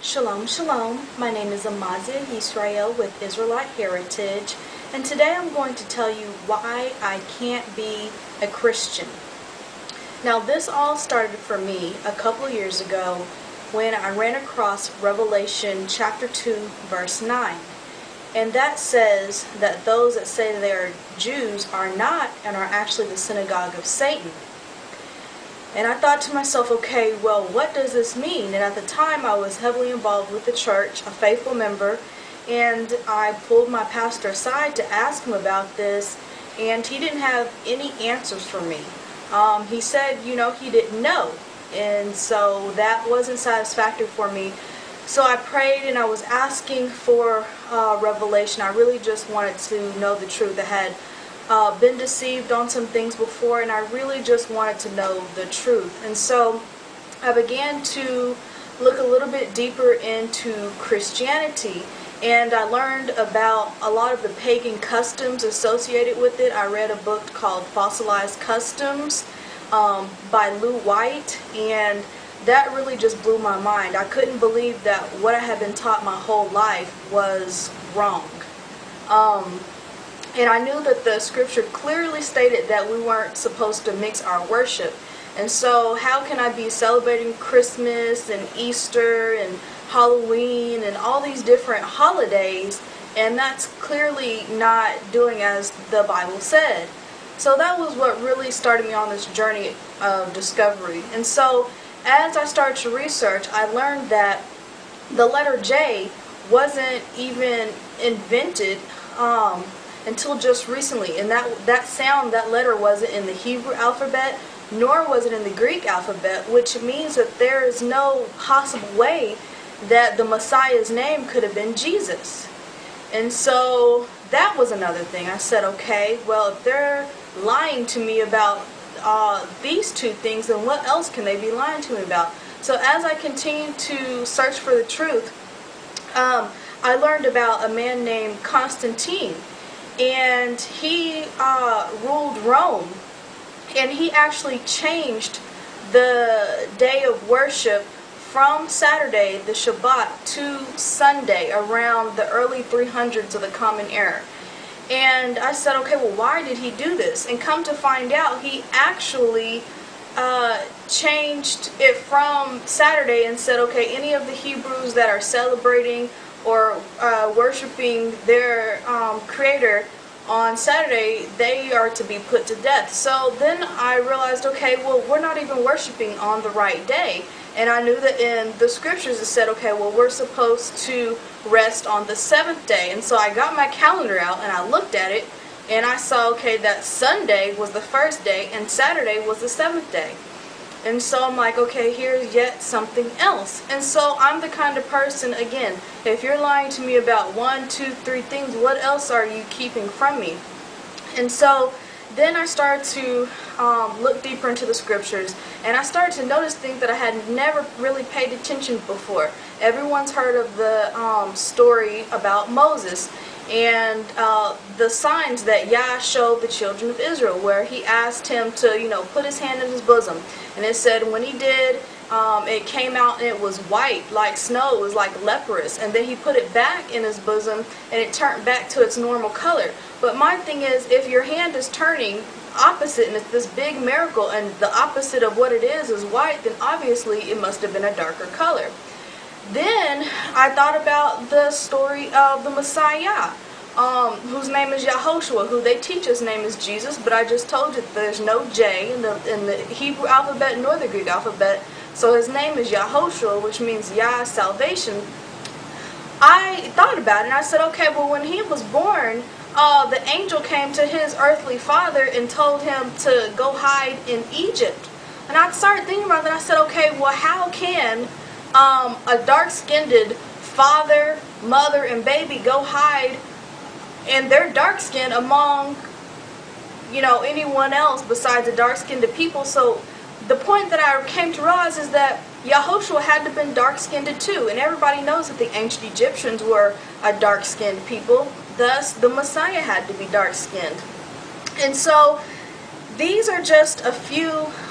Shalom, shalom. My name is Amaziyah Ysrayl with Israylite Heritage, and today I'm going to tell you why I can't be a Christian. Now, this all started for me a couple years ago when I ran across Revelation chapter 2, verse 9. And that says that those that say they are Jews are not and are actually the synagogue of Satan. And I thought to myself, okay, well, what does this mean? And at the time, I was heavily involved with the church, a faithful member, and I pulled my pastor aside to ask him about this, and he didn't have any answers for me. He said, he didn't know, and so that wasn't satisfactory for me. So I prayed and I was asking for revelation. I really just wanted to know the truth. I had been deceived on some things before, and I really just wanted to know the truth. And so I began to look a little bit deeper into Christianity, and I learned about a lot of the pagan customs associated with it. I read a book called Fossilized Customs by Lou White, and that really just blew my mind. I couldn't believe that what I had been taught my whole life was wrong. And I knew that the scripture clearly stated that we weren't supposed to mix our worship. And so how can I be celebrating Christmas and Easter and Halloween and all these different holidays, and that's clearly not doing as the Bible said? So that was what really started me on this journey of discovery. And so as I started to research, I learned that the letter J wasn't even invented until just recently, and that letter wasn't in the Hebrew alphabet, nor was it in the Greek alphabet, which means that there is no possible way that the Messiah's name could have been Jesus. And so that was another thing. I said, okay, well, if they're lying to me about these two things, then what else can they be lying to me about? So as I continued to search for the truth, I learned about a man named Constantine. And he ruled Rome, and he actually changed the day of worship from Saturday, the Shabbat, to Sunday around the early 300s of the Common Era. And I said, okay, well, why did he do this? And come to find out, he actually changed it from Saturday and said, okay, any of the Hebrews that are celebrating or worshiping their creator on Saturday, they are to be put to death. So then I realized, okay, well, we're not even worshiping on the right day. And I knew that in the scriptures it said, okay, well, we're supposed to rest on the seventh day. And so I got my calendar out and I looked at it, and I saw, okay, that Sunday was the first day and Saturday was the seventh day. And so I'm like, okay, here's yet something else. And so I'm the kind of person, again, if you're lying to me about 1, 2, 3 things, what else are you keeping from me? And so then I started to look deeper into the scriptures, and I started to notice things that I had never really paid attention before. Everyone's heard of the story about Moses and the signs that Yah showed the children of Israel, where he asked him to, put his hand in his bosom. And it said when he did, it came out and it was white like snow. It was like leprous. And then he put it back in his bosom and it turned back to its normal color. But my thing is, if your hand is turning opposite and it's this big miracle and the opposite of what it is white, then obviously it must have been a darker color. Then I thought about the story of the Messiah, whose name is Yahushua, who they teach his name is Jesus, but I just told you that there's no J in the Hebrew alphabet nor the Greek alphabet, so his name is Yahushua, which means Yah, salvation. I thought about it and I said, okay, well, when he was born, the angel came to his earthly father and told him to go hide in Egypt. And I started thinking about that. I said, okay, well, how can a dark-skinned father, mother, and baby go hide, and they're dark-skinned among, anyone else besides the dark-skinned people? So the point that I came to realize is that Yahushua had to have been dark-skinned too, and everybody knows that the ancient Egyptians were a dark-skinned people. Thus, the Messiah had to be dark-skinned. And so these are just a few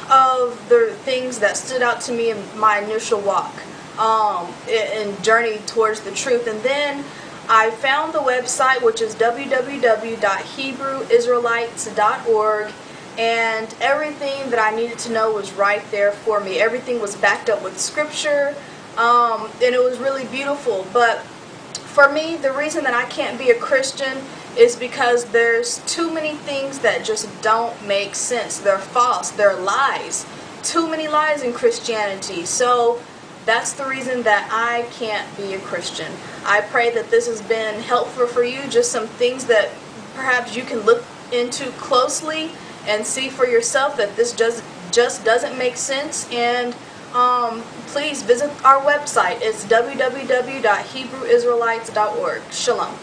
of the things that stood out to me in my initial walk. and journey towards the truth. And then I found the website, which is www.HebrewIsraelites.org, and everything that I needed to know was right there for me. Everything was backed up with scripture, and it was really beautiful. But for me, the reason that I can't be a Christian is because there's too many things that just don't make sense. They're false. They're lies. Too many lies in Christianity. So that's the reason that I can't be a Christian. I pray that this has been helpful for you, just some things that perhaps you can look into closely and see for yourself that this just doesn't make sense. And please visit our website. It's www.HebrewIsraelites.org. Shalom.